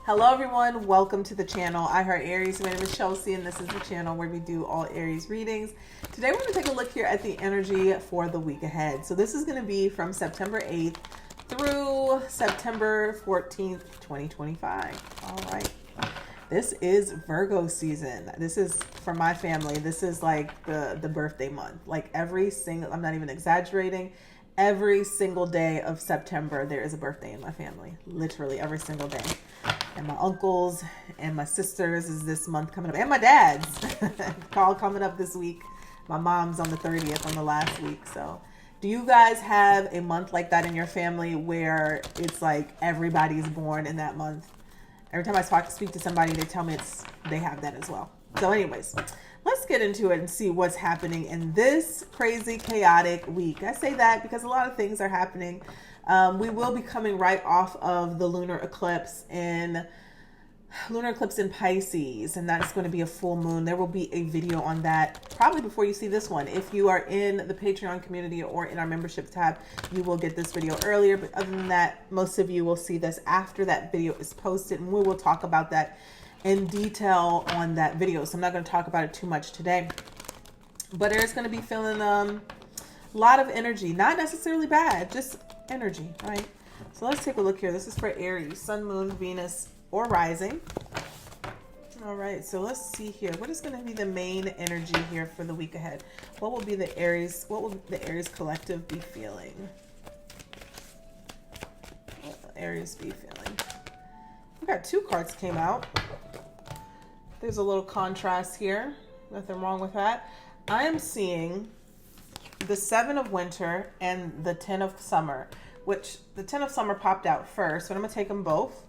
Hello everyone, welcome to the channel. I heart Aries. My name is Chelsea and this is the channel where we do all Aries readings. Today we're going to take a look here at the energy for the week ahead. So this is going to be from September 8th through September 14th, 2025. All right. This is Virgo season. This is, for my family, this is like the birthday month. Like every single, I'm not even exaggerating, every single day of September there is a birthday in my family. Literally every single day. And my uncles and my sisters is this month coming up. And my dad's all coming up this week. My mom's on the 30th on the last week. So do you guys have a month like that in your family where it's like everybody's born in that month? Every time I speak to somebody, they tell me they have that as well. So anyways, let's get into it and see what's happening in this crazy, chaotic week. I say that because a lot of things are happening. We will be coming right off of the lunar eclipse in Pisces, and that's going to be a full moon. There will be a video on that probably before you see this one. If you are in the Patreon community or in our membership tab, you will get this video earlier. But other than that, most of you will see this after that video is posted, and we will talk about that in detail on that video. So I'm not going to talk about it too much today, but Aries going to be feeling a lot of energy, not necessarily bad, just energy, right? So let's take a look here. This is for Aries, Sun, Moon, Venus, or Rising. All right, so let's see here. What is going to be the main energy here for the week ahead? What will be the Aries? What will the Aries collective be feeling? What will Aries be feeling? We got two cards came out. There's a little contrast here. Nothing wrong with that. I am seeing the Seven of Winter and the Ten of Summer, which the Ten of Summer popped out first, but I'm going to take them both.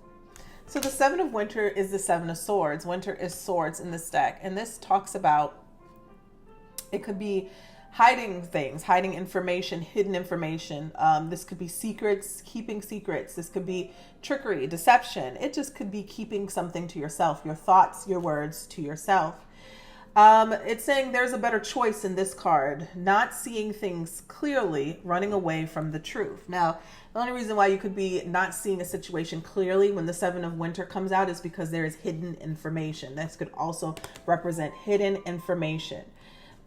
So the Seven of Winter is the Seven of Swords. Winter is swords in this deck. And this talks about, it could be hiding things, hiding information, hidden information. This could be secrets, keeping secrets. This could be trickery, deception. It just could be keeping something to yourself, your thoughts, your words to yourself. It's saying there's a better choice in this card, not seeing things clearly, running away from the truth. Now, the only reason why you could be not seeing a situation clearly when the Seven of Winter comes out is because there is hidden information. This could also represent hidden information.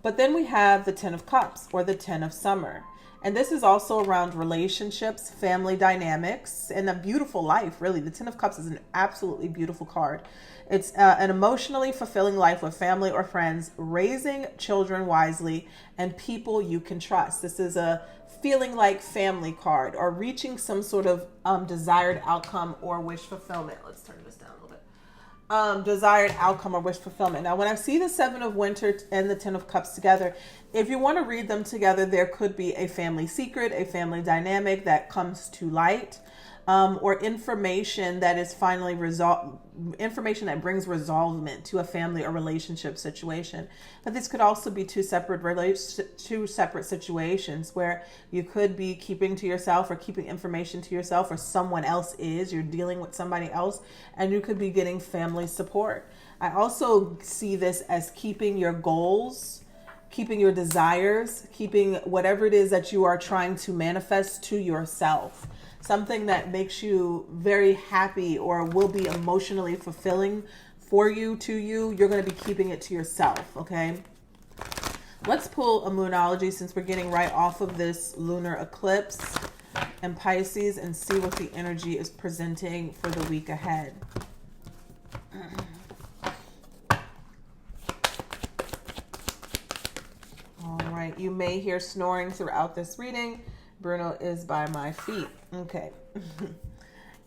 But then we have the Ten of Cups or the Ten of Summer. And this is also around relationships, family dynamics, and a beautiful life, really. The Ten of Cups is an absolutely beautiful card. It's an emotionally fulfilling life with family or friends, raising children wisely, and people you can trust. This is a feeling like family card or reaching some sort of desired outcome or wish fulfillment. Let's turn this down a little bit. Desired outcome or wish fulfillment. Now, when I see the Seven of Winter and the Ten of Cups together, if you want to read them together, there could be a family secret, a family dynamic that comes to light, or information that is finally information that brings resolvement to a family or relationship situation. But this could also be two separate situations where you could be keeping to yourself or keeping information to yourself, or someone else is, you're dealing with somebody else, and you could be getting family support. I also see this as keeping your goals, keeping your desires, keeping whatever it is that you are trying to manifest to yourself. Something that makes you very happy or will be emotionally fulfilling for you, to you, you're going to be keeping it to yourself, okay? Let's pull a Moonology since we're getting right off of this lunar eclipse and Pisces, and see what the energy is presenting for the week ahead. All right, you may hear snoring throughout this reading. Bruno is by my feet. Okay.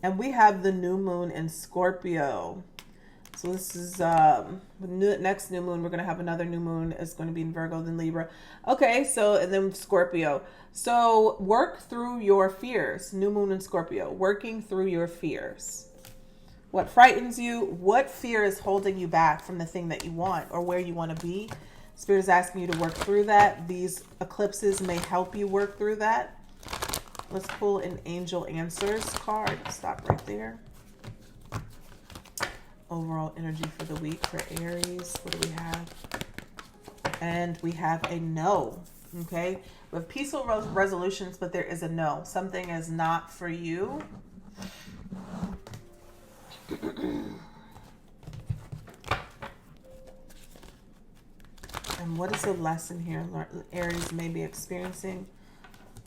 And we have the new moon in Scorpio. So this is next new moon. We're going to have another new moon. It's going to be in Virgo, then Libra. Okay, so and then Scorpio. So work through your fears. New moon in Scorpio. Working through your fears. What frightens you? What fear is holding you back from the thing that you want or where you want to be? Spirit is asking you to work through that. These eclipses may help you work through that. Let's pull an Angel Answers card. Stop right there. Overall energy for the week for Aries. What do we have? And we have a no. Okay. We have peaceful resolutions, but there is a no. Something is not for you. And what is the lesson here Aries may be experiencing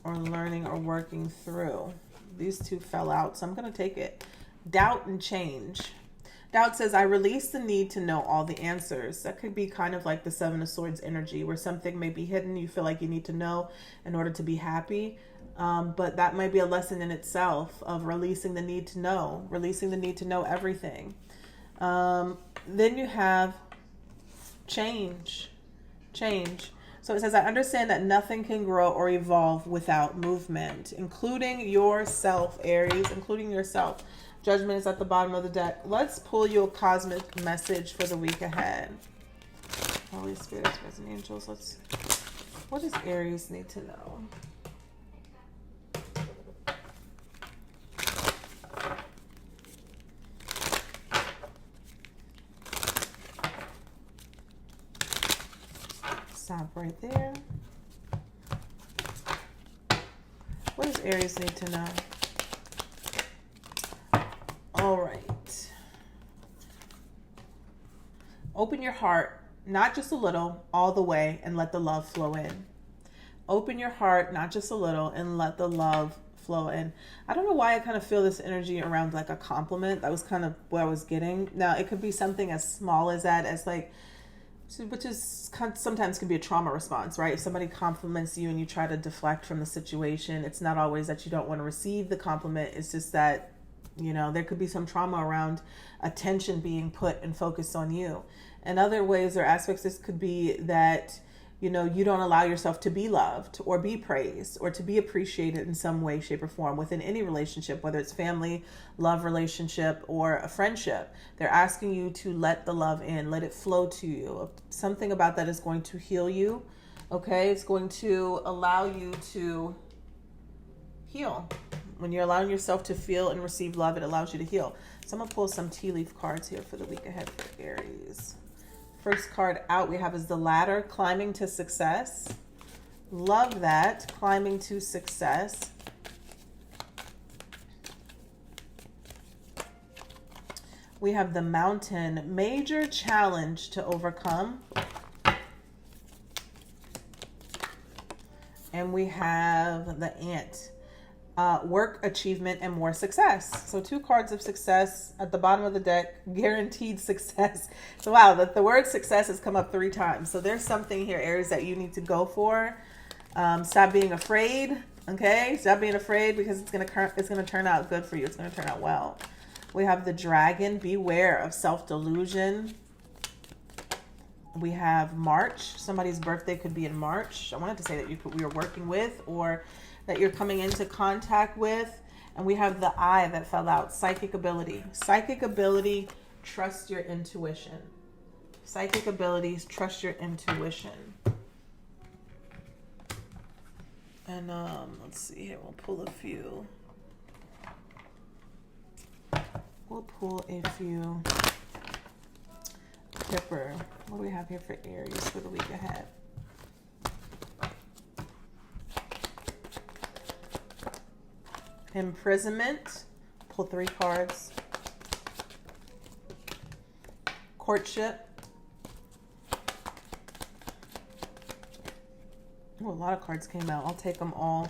or learning or working through? These two fell out, so I'm going to take it. Doubt and change. Doubt says, I release the need to know all the answers. That could be kind of like the Seven of Swords energy, where something may be hidden. You feel like you need to know in order to be happy. But that might be a lesson in itself of releasing the need to know, everything. Then you have change. So it says, I understand that nothing can grow or evolve without movement, including yourself, Aries, including yourself. Judgment is at the bottom of the deck. Let's pull you a cosmic message for the week ahead. Holy Spirit, spirits, and angels. What does Aries need to know? Stop right there. What does Aries need to know? All right. Open your heart, not just a little, all the way, and let the love flow in. Open your heart, not just a little, and let the love flow in. I don't know why I kind of feel this energy around like a compliment. That was kind of what I was getting. Now, it could be something as small as that, as like, which is sometimes can be a trauma response, right? If somebody compliments you and you try to deflect from the situation, it's not always that you don't want to receive the compliment. It's just that, you know, there could be some trauma around attention being put and focused on you. And other ways or aspects, this could be that, you know, you don't allow yourself to be loved or be praised or to be appreciated in some way, shape, or form within any relationship, whether it's family, love relationship, or a friendship. They're asking you to let the love in, let it flow to you. Something about that is going to heal you, okay? It's going to allow you to heal. When you're allowing yourself to feel and receive love, it allows you to heal. So I'm going to pull some tea leaf cards here for the week ahead for Aries. First card out we have is the Ladder, climbing to success. Love that, climbing to success. We have the Mountain, major challenge to overcome. And we have the Ant, work, achievement, and more success. So 2 cards of success at the bottom of the deck, guaranteed success. So wow, the word success has come up 3 times. So there's something here, Aries, that you need to go for. Stop being afraid, okay? Stop being afraid, because it's gonna turn out good for you. It's gonna turn out well. We have the Dragon, beware of self-delusion. We have March. Somebody's birthday could be in March. I wanted to say that we were working with, or that you're coming into contact with. And we have the Eye that fell out, psychic ability. Psychic ability, trust your intuition. Psychic abilities, trust your intuition. And let's see here, we'll pull a few. We'll pull a few. Kipper, what do we have here for Aries for the week ahead? Imprisonment, pull 3 cards. Courtship. Oh, a lot of cards came out. I'll take them all.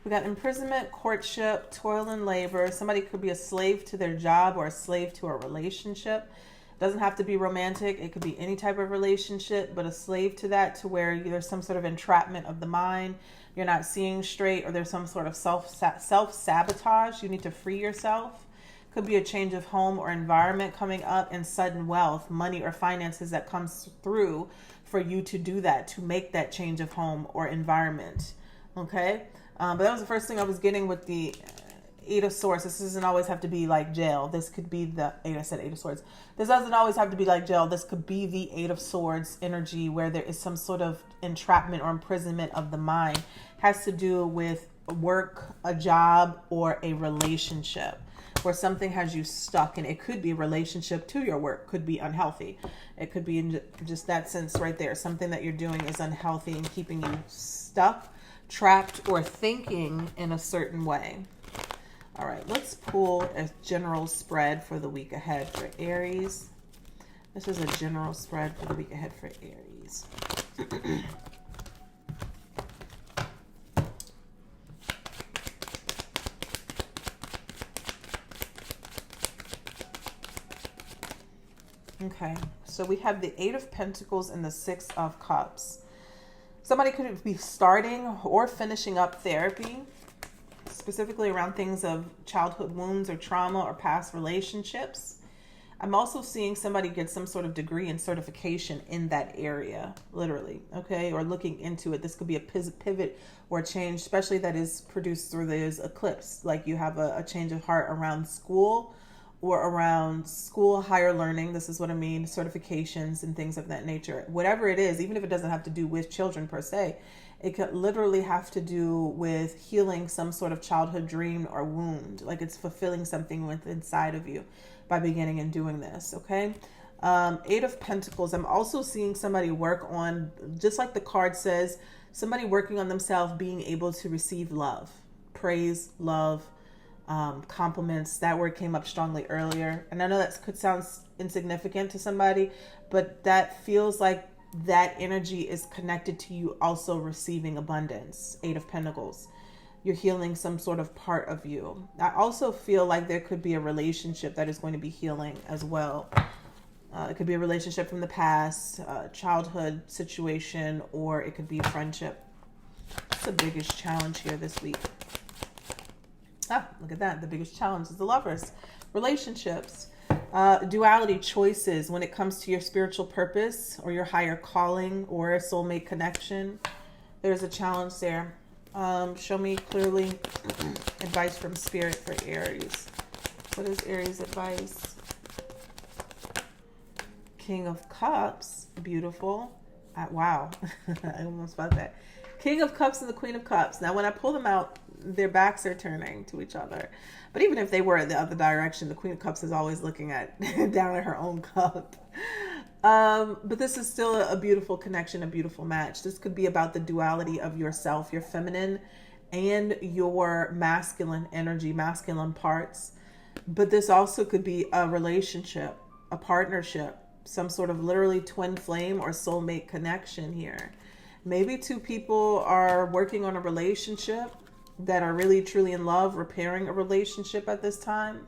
We got imprisonment, courtship, toil and labor. Somebody could be a slave to their job or a slave to a relationship. It doesn't have to be romantic. It could be any type of relationship, but a slave to that, to where there's some sort of entrapment of the mind. You're not seeing straight, or there's some sort of self-sabotage. You need to free yourself. Could be a change of home or environment coming up, and sudden wealth, money or finances that comes through for you to do that, to make that change of home or environment. Okay? But that was the first thing I was getting with the 8 of Swords. This doesn't always have to be like jail. This could be the 8. I said 8 of Swords. This doesn't always have to be like jail. This could be the 8 of Swords energy, where there is some sort of entrapment or imprisonment of the mind. Has to do with work, a job, or a relationship, where something has you stuck. And it could be a relationship to your work, could be unhealthy. It could be in just that sense right there. Something that you're doing is unhealthy and keeping you stuck, trapped, or thinking in a certain way. All right, let's pull a general spread for the week ahead for Aries. This is a general spread for the week ahead for Aries. Okay, so we have the Eight of Pentacles and the Six of Cups. Somebody could be starting or finishing up therapy, specifically around things of childhood wounds or trauma or past relationships. I'm also seeing somebody get some sort of degree and certification in that area, literally, okay, or looking into it. This could be a pivot or a change, especially that is produced through this eclipse. Like you have a change of heart around school or around school, higher learning. This is what I mean, certifications and things of that nature. Whatever it is, even if it doesn't have to do with children per se, it could literally have to do with healing some sort of childhood dream or wound. Like it's fulfilling something within inside of you by beginning and doing this, okay? Eight of Pentacles. I'm also seeing somebody work on, just like the card says, somebody working on themselves being able to receive love, praise, love, compliments. That word came up strongly earlier. And I know that could sound insignificant to somebody, but that feels like that energy is connected to you also receiving abundance. Eight of Pentacles. You're healing some sort of part of you. I also feel like there could be a relationship that is going to be healing as well. It could be a relationship from the past, childhood situation, or it could be friendship. That's the biggest challenge here this week. Ah, look at that. The biggest challenge is the Lovers. Relationships. Duality, choices when it comes to your spiritual purpose or your higher calling or a soulmate connection. There's a challenge there. Show me clearly advice from Spirit for Aries. What is Aries advice? King of Cups. Beautiful. Wow. I almost felt that. King of Cups and the Queen of Cups. Now, when I pull them out, their backs are turning to each other. But even if they were in the other direction, the Queen of Cups is always looking at down at her own cup. But this is still a beautiful connection, a beautiful match. This could be about the duality of yourself, your feminine and your masculine energy, masculine parts. But this also could be a relationship, a partnership, some sort of literally twin flame or soulmate connection here. Maybe two people are working on a relationship that are really truly in love, repairing a relationship at this time.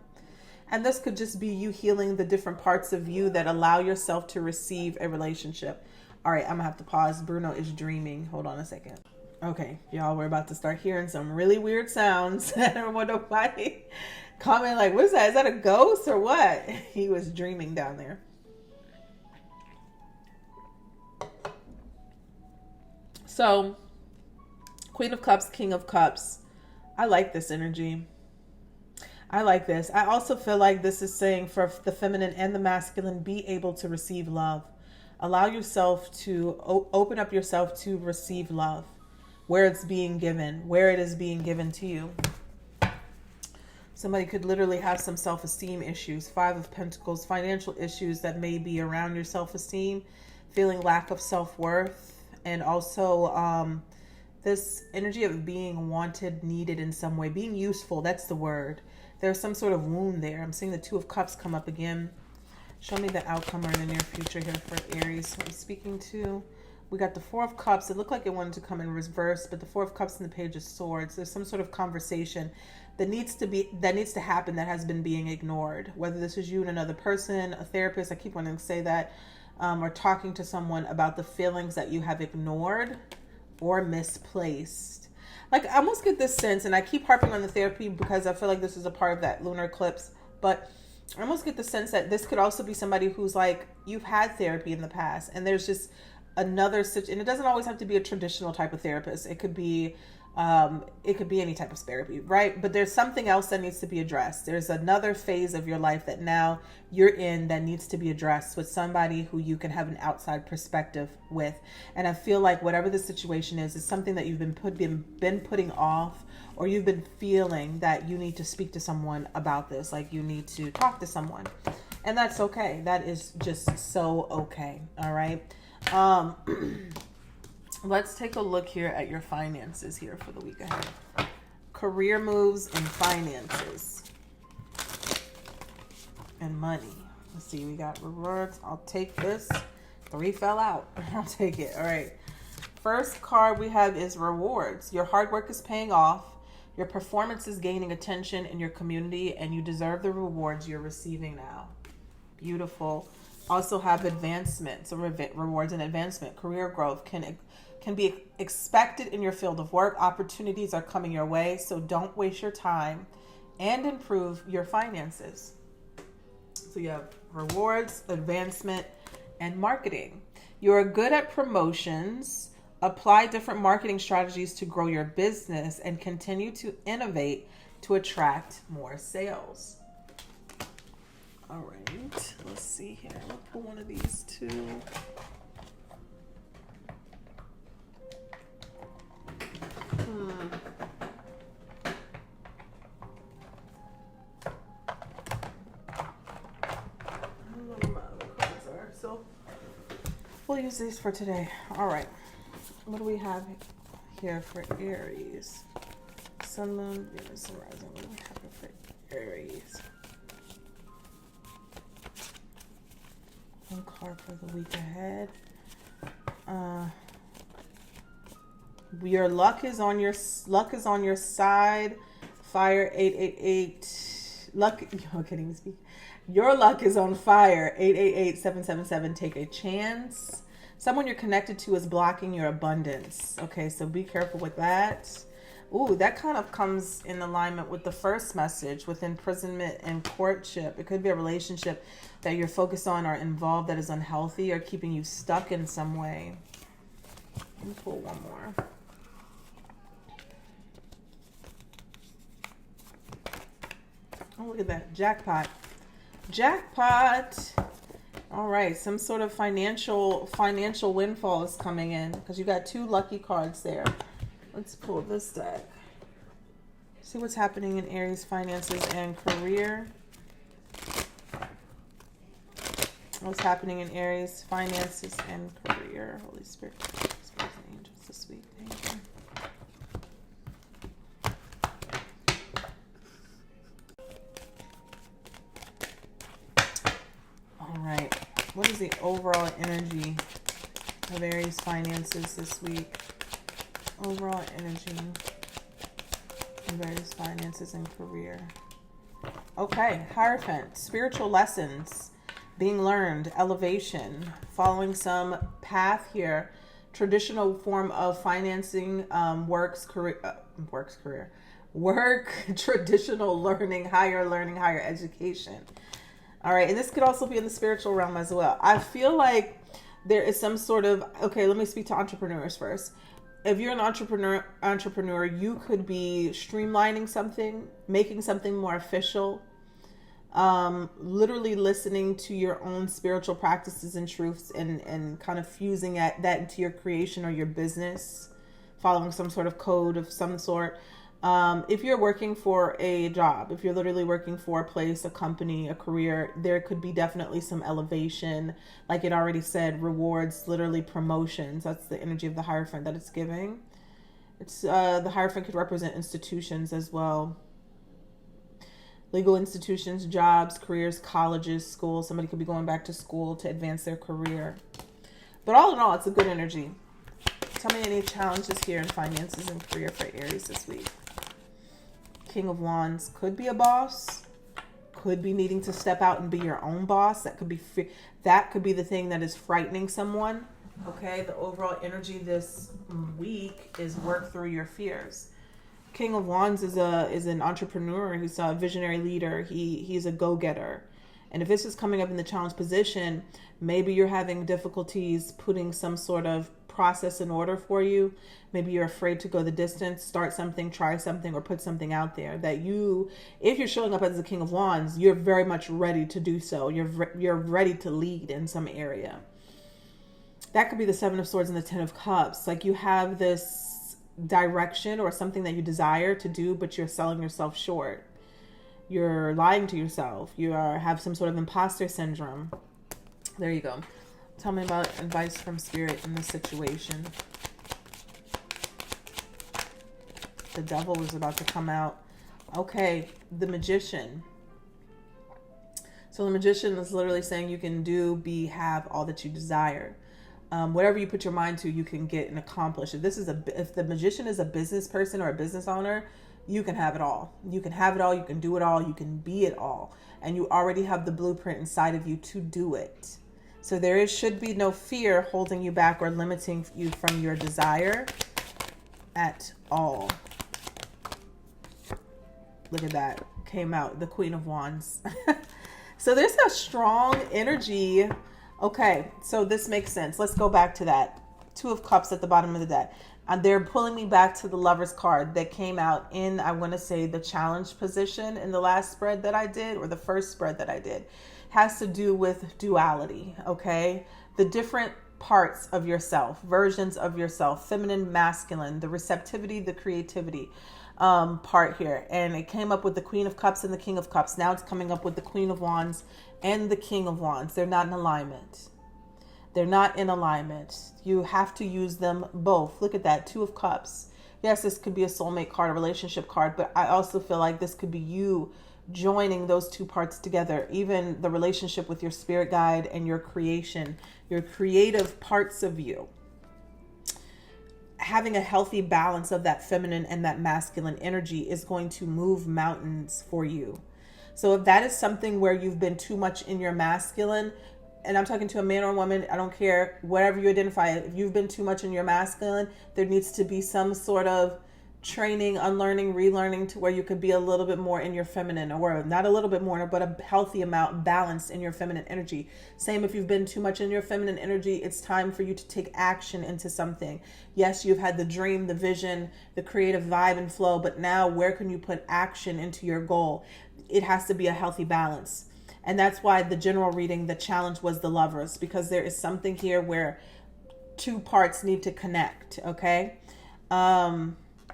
And this could just be you healing the different parts of you that allow yourself to receive a relationship. All right, I'm gonna have to pause. Bruno is dreaming. Hold on a second. Okay, y'all, we're about to start hearing some really weird sounds. I don't want nobody comment like, what's that? Is that a ghost or what? He was dreaming down there. So, Queen of Cups, King of Cups. I like this energy. I like this. I also feel like this is saying for the feminine and the masculine, be able to receive love. Allow yourself to open up yourself to receive love where it's being given, where it is being given to you. Somebody could literally have some self-esteem issues. Five of Pentacles, financial issues that may be around your self-esteem, feeling lack of self-worth, and also this energy of being wanted, needed in some way, being useful. That's the word. There's some sort of wound there. I'm seeing the Two of Cups come up again. Show me the outcome or in the near future here for Aries. Who I'm speaking to. We got the Four of Cups. It looked like it wanted to come in reverse, but the Four of Cups and the Page of Swords. There's some sort of conversation that needs to happen that has been being ignored. Whether this is you and another person, a therapist. I keep wanting to say that. Or talking to someone about the feelings that you have ignored or misplaced. Like, I almost get this sense, and I keep harping on the therapy because I feel like this is a part of that lunar eclipse, but I almost get the sense that this could also be somebody who's like, you've had therapy in the past, and there's just another and it doesn't always have to be a traditional type of therapist. It could be any type of therapy, right? But there's something else that needs to be addressed. There's another phase of your life that now you're in that needs to be addressed with somebody who you can have an outside perspective with. And I feel like whatever the situation is something that you've been putting off, or you've been feeling that you need to speak to someone about this, like you need to talk to someone. And that's okay. That is just so okay. All right. Let's take a look here at your finances here for the week ahead. career moves and finances and money. Let's see, we got rewards. I'll take this. 3 fell out. I'll take it. All right. First card we have is rewards. Your hard work is paying off. Your performance is gaining attention in your community, and you deserve the rewards you're receiving now. Beautiful. Also have advancement. So rewards and advancement. Career growth can be expected in your field of work. Opportunities are coming your way, so don't waste your time and improve your finances. So you have rewards, advancement, and marketing. You're good at promotions. Apply different marketing strategies to grow your business and continue to innovate to attract more sales. All right, let's see here. I'll pull one of these two. So we'll use these for today. All right. What do we have here for Aries? Sun, Moon, Venus, and Rising. What do we have for Aries? One card for the week ahead. Your luck is on your side. Fire 888. Luck. I can't even speak. Your luck is on fire. 888-777. Take a chance. Someone you're connected to is blocking your abundance. Okay, so be careful with that. Ooh, that kind of comes in alignment with the first message with imprisonment and courtship. It could be a relationship that you're focused on or involved that is unhealthy or keeping you stuck in some way. Let me pull one more. Oh, look at that. Jackpot. Jackpot. All right, some sort of financial windfall is coming in because you got 2 lucky cards there. Let's pull this deck. See what's happening in Aries finances and career. What's happening in Aries finances and career. Holy Spirit, Spirit and angels this week. Thank you. All right. What is the overall energy of Aries finances this week? Overall energy of Aries finances and career. Okay. Hierophant. Spiritual lessons being learned. Elevation. Following some path here. Traditional form of financing work, traditional learning, higher education. All right, and this could also be in the spiritual realm as well. I feel like there is some sort of, okay, let me speak to entrepreneurs first. If you're an entrepreneur, you could be streamlining something, making something more official, literally listening to your own spiritual practices and truths and kind of fusing that into your creation or your business, following some sort of code of some sort. If you're working for a job, if you're literally working for a place, a company, a career, there could be definitely some elevation. Like it already said, rewards, literally promotions. That's the energy of the Hierophant that it's giving. It's the Hierophant could represent institutions as well. Legal institutions, jobs, careers, colleges, schools. Somebody could be going back to school to advance their career. But all in all, it's a good energy. Tell me any challenges here in finances and career for Aries this week. King of Wands could be a boss, could be needing to step out and be your own boss. That could be the thing that is frightening someone. Okay, the overall energy this week is work through your fears. King of Wands is an entrepreneur. He's a visionary leader. He's a go-getter. And if this is coming up in the challenge position, maybe you're having difficulties putting some sort of process in order for you. Maybe you're afraid to go the distance, start something, try something, or put something out there that if you're showing up as the King of Wands, you're very much ready to do so. You're ready to lead in some area. That could be the 7 of Swords and the 10 of Cups. Like you have this direction or something that you desire to do, but you're selling yourself short. You're lying to yourself. You have some sort of imposter syndrome. There you go. Tell me about advice from Spirit in this situation. The devil was about to come out. Okay, the Magician. So the Magician is literally saying you can do, be, have all that you desire. Whatever you put your mind to, you can get and accomplish. If the Magician is a business person or a business owner, you can have it all. You can have it all. You can do it all. You can be it all. And you already have the blueprint inside of you to do it. So should be no fear holding you back or limiting you from your desire at all. Look at that. Came out. The Queen of Wands. So there's a strong energy. Okay, so this makes sense. Let's go back to that. Two of Cups at the bottom of the deck. And they're pulling me back to the Lover's card that came out in, I want to say, the challenge position in the last spread that I did, or the first spread that I did. Has to do with duality, okay? The different parts of yourself, versions of yourself, feminine, masculine, the receptivity, the creativity part here. And it came up with the Queen of Cups and the King of Cups. Now it's coming up with the Queen of Wands and the King of Wands. They're not in alignment. They're not in alignment. You have to use them both. Look at that. Two of Cups. Yes, this could be a soulmate card, a relationship card, but I also feel like this could be you joining those two parts together. Even the relationship with your spirit guide and your creation, your creative parts of you. Having a healthy balance of that feminine and that masculine energy is going to move mountains for you. So if that is something where you've been too much in your masculine, and I'm talking to a man or a woman, I don't care, whatever you identify, if you've been too much in your masculine, there needs to be some sort of training, unlearning, relearning to where you could be a little bit more in your feminine, or not a little bit more, but a healthy amount, balance in your feminine energy. Same if you've been too much in your feminine energy, it's time for you to take action into something. Yes, you've had the dream, the vision, the creative vibe and flow, but now where can you put action into your goal? It has to be a healthy balance. And that's why the general reading, the challenge was the Lovers, because there is something here where two parts need to connect, okay?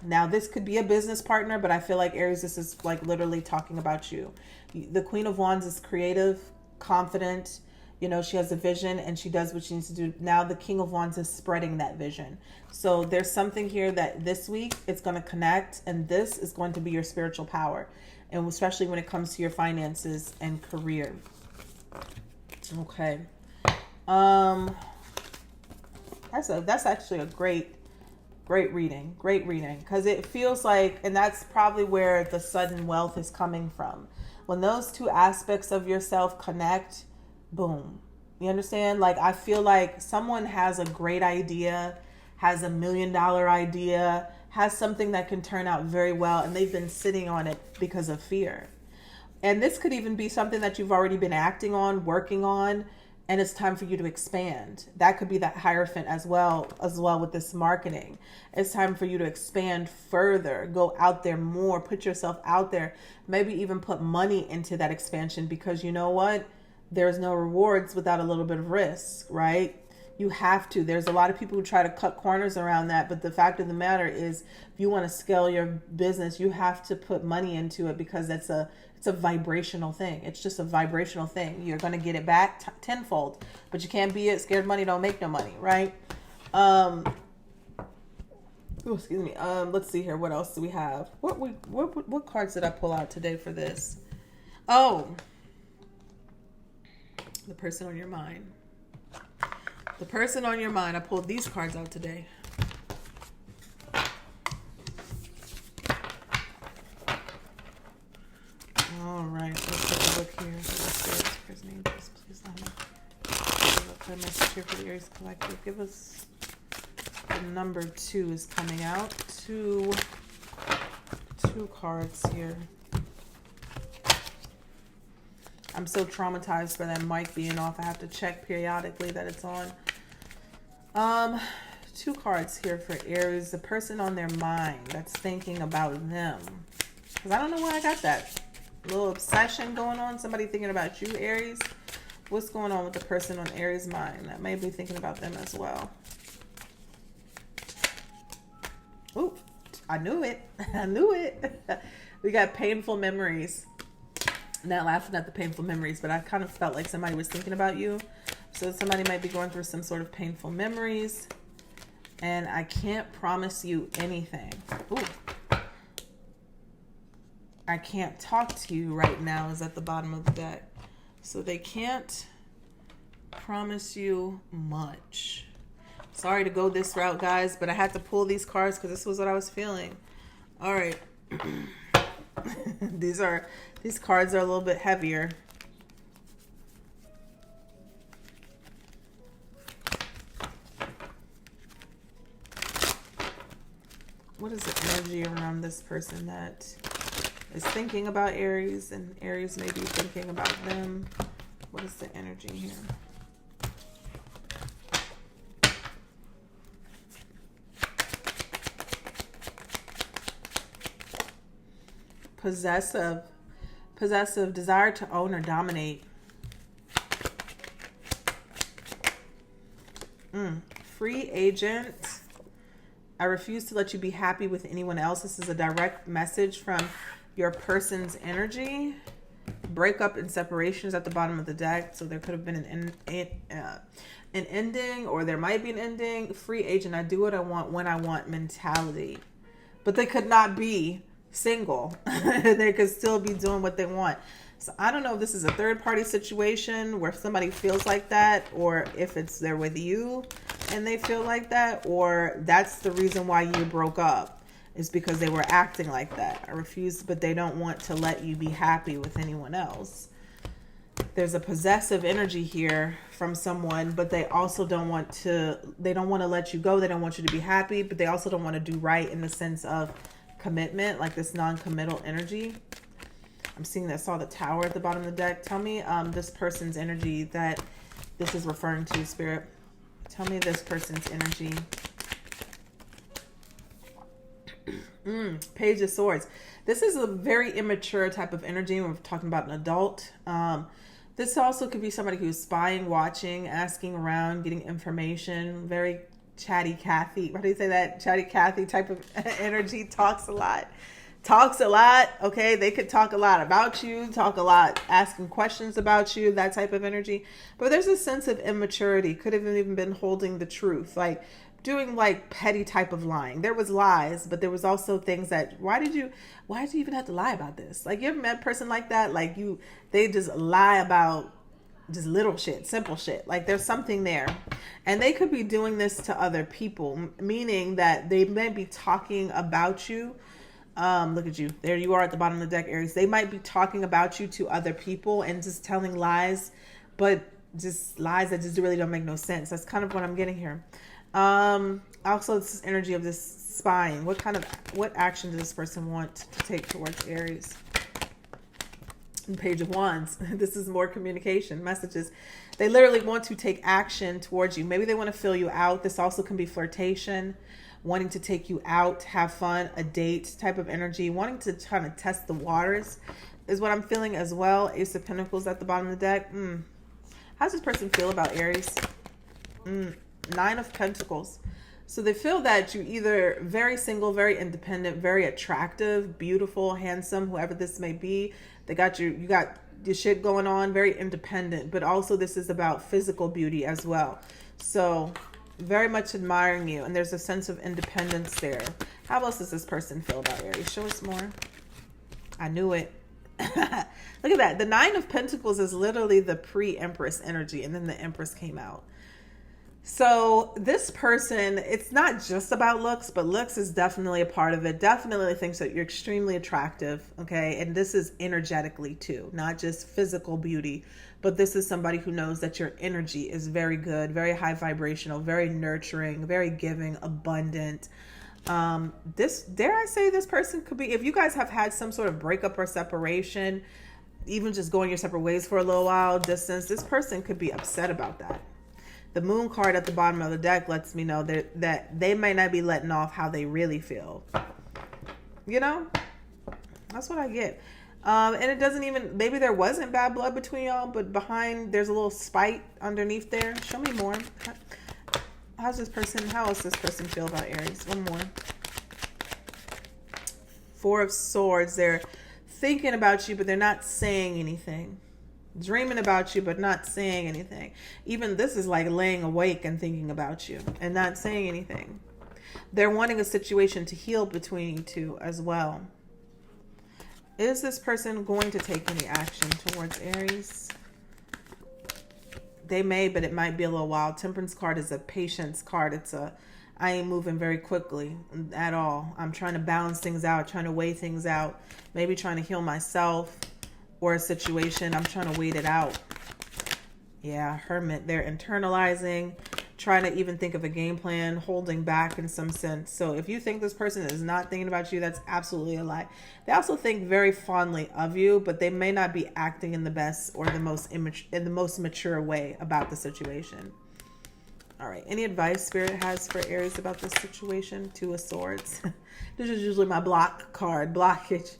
Now, this could be a business partner, but I feel like, Aries, this is like literally talking about you. The Queen of Wands is creative, confident. You know, she has a vision and she does what she needs to do. Now, the King of Wands is spreading that vision. So there's something here that this week it's going to connect, and this is going to be your spiritual power. And especially when it comes to your finances and career. Okay. That's actually a great reading. Great reading. Because it feels like, and that's probably where the sudden wealth is coming from. When those two aspects of yourself connect, boom. You understand? Like, I feel like someone has a great idea, has $1 million idea, has something that can turn out very well, and they've been sitting on it because of fear. And this could even be something that you've already been acting on, working on, and it's time for you to expand. That could be that Hierophant as well with this marketing. It's time for you to expand further, go out there more, put yourself out there, maybe even put money into that expansion, because you know what? There's no rewards without a little bit of risk, right? You have to. There's a lot of people who try to cut corners around that, but the fact of the matter is, if you want to scale your business, you have to put money into it, because it's a vibrational thing. It's just a vibrational thing. You're going to get it back tenfold, but you can't be it. Scared money don't make no money, right? Excuse me. Let's see here. What else do we have? What cards did I pull out today for this? Oh, the person on your mind. The person on your mind. I pulled these cards out today. All right, let's take a look here. His name, please let me look at a message here for the Aries Collective. Give us the number 2 is coming out. Two cards here. I'm so traumatized for that mic being off. I have to check periodically that it's on. 2 cards here for Aries. The person on their mind that's thinking about them. Because I don't know why I got that little obsession going on. Somebody thinking about you, Aries. What's going on with the person on Aries' mind that may be thinking about them as well? Ooh, I knew it. I knew it. We got painful memories. Not laughing at the painful memories, but I kind of felt like somebody was thinking about you. So somebody might be going through some sort of painful memories. And I can't promise you anything. Ooh. I can't talk to you right now is at the bottom of the deck. So they can't promise you much. Sorry to go this route, guys, but I had to pull these cards because this was what I was feeling. All right. These cards are a little bit heavier. What is the energy around this person that is thinking about Aries and Aries may be thinking about them? What is the energy here? Possessive, desire to own or dominate. Free agent. I refuse to let you be happy with anyone else. This is a direct message from your person's energy. Breakup and separations at the bottom of the deck. So there could have been an ending, or there might be an ending. Free agent. I do what I want when I want mentality. But they could not be single. They could still be doing what they want. So I don't know if this is a third party situation where somebody feels like that, or if it's they're with you and they feel like that, or that's the reason why you broke up, is because they were acting like that. I refuse, but they don't want to let you be happy with anyone else. There's a possessive energy here from someone, but they also don't want to let you go. They don't want you to be happy, but they also don't want to do right in the sense of commitment, like this non-committal energy. I'm seeing that. Saw the Tower at the bottom of the deck. Tell me this person's energy that this is referring to, Spirit. Tell me this person's energy. Page of Swords. This is a very immature type of energy. We're talking about an adult. This also could be somebody who's spying, watching, asking around, getting information. Very chatty Cathy. Why do you say that? Chatty Cathy type of energy. Talks a lot. Okay, they could talk a lot about you, talk a lot, asking questions about you, that type of energy. But there's a sense of immaturity. Could have even been holding the truth, like doing like petty type of lying. There was lies, but there was also things that why did you even have to lie about this? Like, you ever met a person like that? Like they just lie about just little shit, simple shit. Like, there's something there. And they could be doing this to other people, meaning that they may be talking about you. Look at you. There you are at the bottom of the deck, Aries. They might be talking about you to other people and just telling lies, but just lies that just really don't make no sense. That's kind of what I'm getting here. Also, this energy of this spying. What action does this person want to take towards Aries? And Page of Wands. This is more communication messages. They literally want to take action towards you. Maybe they want to fill you out. This also can be flirtation, wanting to take you out, have fun, a date type of energy, wanting to kind of test the waters is what I'm feeling as well. Ace of Pentacles at the bottom of the deck. How does this person feel about Aries? Nine of Pentacles. So they feel that you're either very single, very independent, very attractive, beautiful, handsome, whoever this may be. You got your shit going on, very independent, but also this is about physical beauty as well. So very much admiring you, and there's a sense of independence there. How else does this person feel about Aries? Show us more. I knew it. Look at that. The Nine of Pentacles is literally the pre-Empress energy, and then the Empress came out. So this person, it's not just about looks, but looks is definitely a part of it. Definitely thinks that you're extremely attractive, okay? And this is energetically too, not just physical beauty, but this is somebody who knows that your energy is very good, very high vibrational, very nurturing, very giving, abundant. Dare I say this person could be, if you guys have had some sort of breakup or separation, even just going your separate ways for a little while, distance, this person could be upset about that. The Moon card at the bottom of the deck lets me know that they may not be letting off how they really feel. You know? That's what I get. And it doesn't even, maybe there wasn't bad blood between y'all, but there's a little spite underneath there. Show me more. How else does this person feel about Aries? One more. Four of Swords. They're thinking about you, but they're not saying anything. Dreaming about you, but not saying anything. Even this is like laying awake and thinking about you and not saying anything. They're wanting a situation to heal between you two as well. Is this person going to take any action towards Aries? They may, but it might be a little while. Temperance card is a patience card. I ain't moving very quickly at all. I'm trying to balance things out, trying to weigh things out, maybe trying to heal myself or a situation. I'm trying to wait it out. Yeah, Hermit. They're internalizing, trying to even think of a game plan, holding back in some sense. So if you think this person is not thinking about you, that's absolutely a lie. They also think very fondly of you, but they may not be acting in the best or the most mature way about the situation. All right. Any advice Spirit has for Aries about this situation? Two of Swords. This is usually my block card, blockage.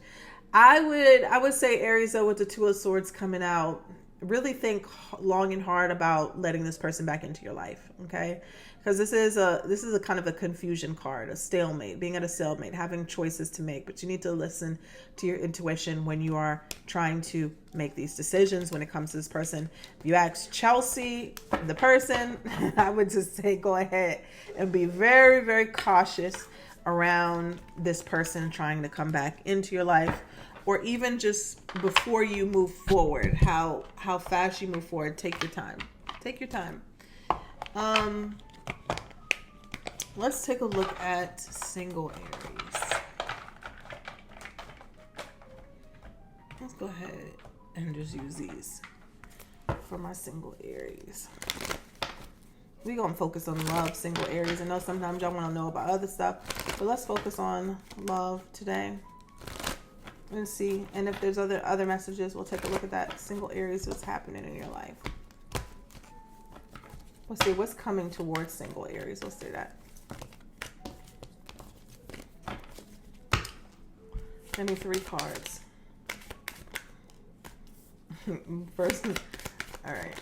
I would say Aries, though, with the Two of Swords coming out, really think long and hard about letting this person back into your life, okay? Because this is a kind of a confusion card, a stalemate, being at a stalemate, having choices to make. But you need to listen to your intuition when you are trying to make these decisions when it comes to this person. If you ask Chelsea, the person, I would just say go ahead and be very, very cautious around this person trying to come back into your life. Or even just before you move forward, how fast you move forward. Take your time. Take your time. Let's take a look at single Aries. Let's go ahead and just use these for my single Aries. We're going to focus on love, single Aries. I know sometimes y'all want to know about other stuff, but let's focus on love today. And see, and if there's other messages, we'll take a look at that. Single Aries, what's happening in your life? Let's see what's coming towards single Aries. Let's do that. Give me 3 cards. First, all right.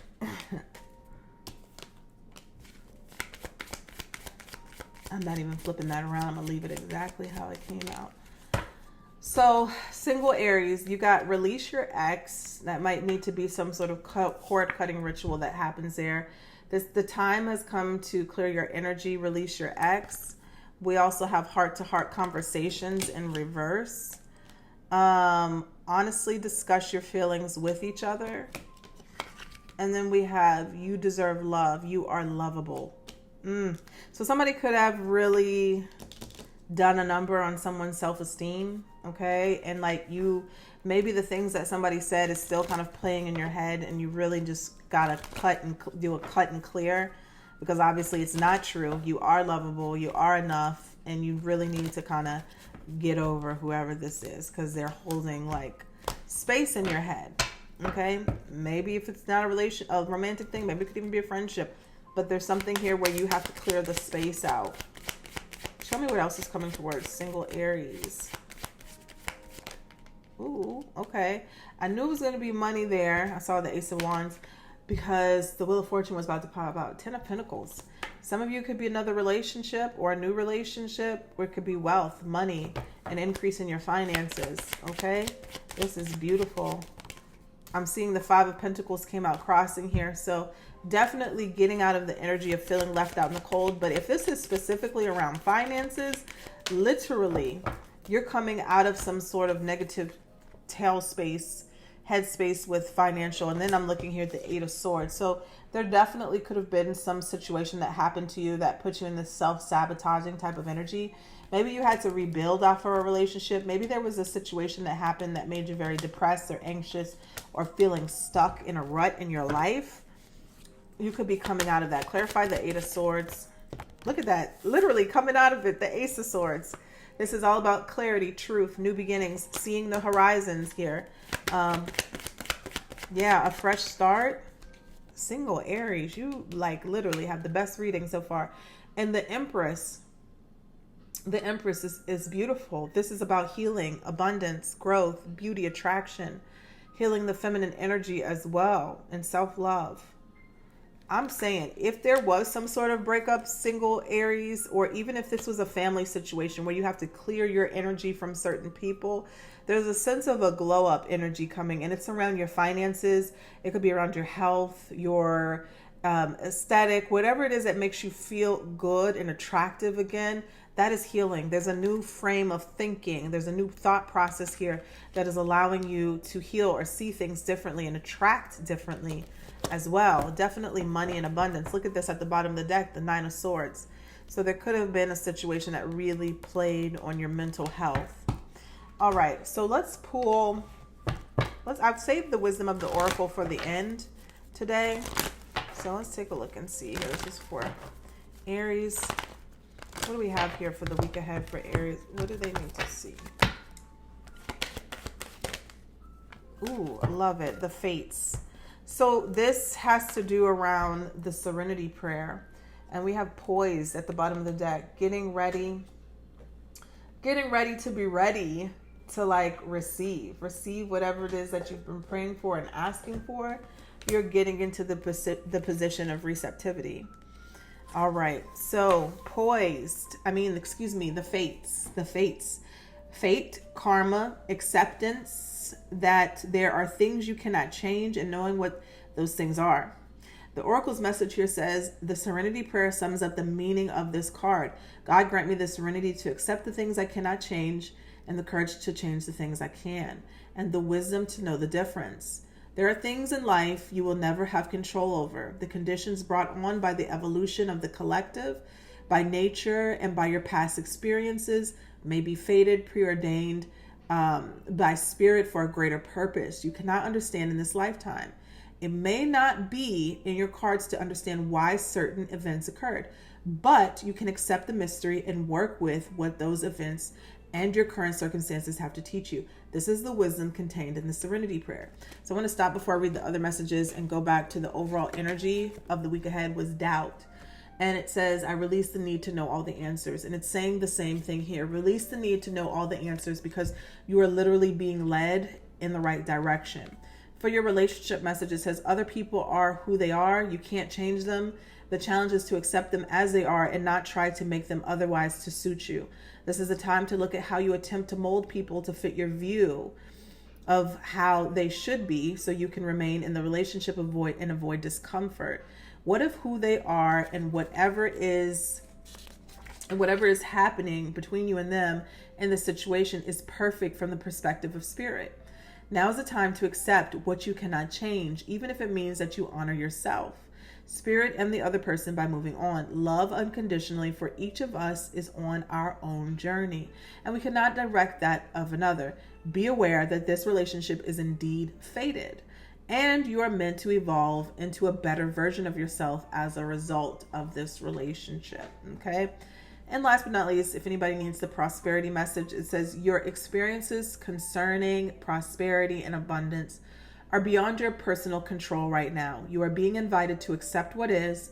I'm not even flipping that around. I'm gonna leave it exactly how it came out. So, single Aries, you got release your ex. That might need to be some sort of cord cutting ritual that happens there. The time has come to clear your energy, release your ex. We also have heart-to-heart conversations in reverse. Honestly, discuss your feelings with each other. And then we have you deserve love. You are lovable. So somebody could have really done a number on someone's self-esteem, okay? And like maybe the things that somebody said is still kind of playing in your head, and you really just gotta do a cut and clear, because obviously it's not true. You are lovable, you are enough, and you really need to kind of get over whoever this is, because they're holding like space in your head, okay? Maybe if it's not a romantic thing, maybe it could even be a friendship, but there's something here where you have to clear the space out. Show me what else is coming towards single Aries. Ooh, okay. I knew it was going to be money there. I saw the Ace of Wands because the Wheel of Fortune was about to pop out. 10 of Pentacles. Some of you could be another relationship or a new relationship, or it could be wealth, money, an increase in your finances. Okay? This is beautiful. I'm seeing the 5 of Pentacles came out crossing here. So definitely getting out of the energy of feeling left out in the cold. But if this is specifically around finances, literally, you're coming out of some sort of negative headspace with financial. And then I'm looking here at the 8 of Swords. So there definitely could have been some situation that happened to you that put you in this self-sabotaging type of energy. Maybe you had to rebuild off of a relationship. Maybe there was a situation that happened that made you very depressed or anxious or feeling stuck in a rut in your life. You could be coming out of that. Clarify the 8 of Swords. Look at that. Literally coming out of it, the Ace of Swords. This is all about clarity, truth, new beginnings, seeing the horizons here. Yeah, a fresh start. Single Aries, you like literally have the best reading so far. And the Empress is beautiful. This is about healing, abundance, growth, beauty, attraction, healing the feminine energy as well, and self-love. I'm saying if there was some sort of breakup, single Aries, or even if this was a family situation where you have to clear your energy from certain people, there's a sense of a glow up energy coming, and it's around your finances. It could be around your health, your aesthetic, whatever it is that makes you feel good and attractive again. that is healing. There's a new frame of thinking. There's a new thought process here that is allowing you to heal or see things differently and attract differently as well. Definitely money and abundance. Look at this at the bottom of the deck, the Nine of Swords. So there could have been a situation that really played on your mental health. All right, so let's pull, I've saved the wisdom of the oracle for the end today. So let's take a look and see. Here, this is for Aries. What do we have here for the week ahead for Aries? What do they need to see? Ooh, I love it. The Fates. So this has to do around the Serenity Prayer. And we have Poised at the bottom of the deck. Getting ready to be ready to like receive whatever it is that you've been praying for and asking for. You're getting into the position of receptivity. All right. So the Fates. Fate, karma, acceptance that there are things you cannot change and knowing what those things are. The Oracle's message here says, the Serenity Prayer sums up the meaning of this card. God grant me the serenity to accept the things I cannot change and the courage to change the things I can, and the wisdom to know the difference. There are things in life you will never have control over. The conditions brought on by the evolution of the collective, by nature, and by your past experiences may be fated, preordained by spirit for a greater purpose you cannot understand in this lifetime. It may not be in your cards to understand why certain events occurred, but you can accept the mystery and work with what those events and your current circumstances have to teach you. This is the wisdom contained in the Serenity Prayer. So I want to stop before I read the other messages and go back to the overall energy of the week ahead was doubt. And it says, I release the need to know all the answers. And it's saying the same thing here. Release the need to know all the answers because you are literally being led in the right direction. For your relationship message, it says other people are who they are. You can't change them. The challenge is to accept them as they are and not try to make them otherwise to suit you. This is a time to look at how you attempt to mold people to fit your view of how they should be so you can remain in the relationship and avoid discomfort. What if who they are and whatever is happening between you and them in the situation is perfect from the perspective of spirit? Now is the time to accept what you cannot change, even if it means that you honor yourself, spirit, and the other person by moving on. Love unconditionally, for each of us is on our own journey, and we cannot direct that of another. Be aware that this relationship is indeed fated, and you are meant to evolve into a better version of yourself as a result of this relationship, okay? And last but not least, if anybody needs the prosperity message, it says your experiences concerning prosperity and abundance are beyond your personal control right now. You are being invited to accept what is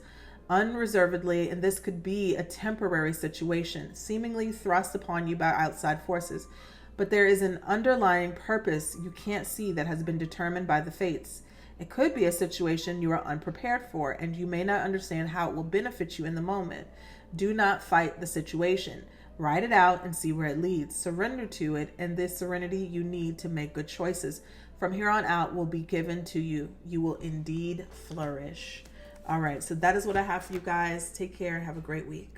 unreservedly, and this could be a temporary situation, seemingly thrust upon you by outside forces. But there is an underlying purpose you can't see that has been determined by the fates. It could be a situation you are unprepared for, and you may not understand how it will benefit you in the moment. Do not fight the situation. Write it out and see where it leads. Surrender to it, and this serenity you need to make good choices from here on out will be given to you. You will indeed flourish. All right, so that is what I have for you guys. Take care. Have a great week.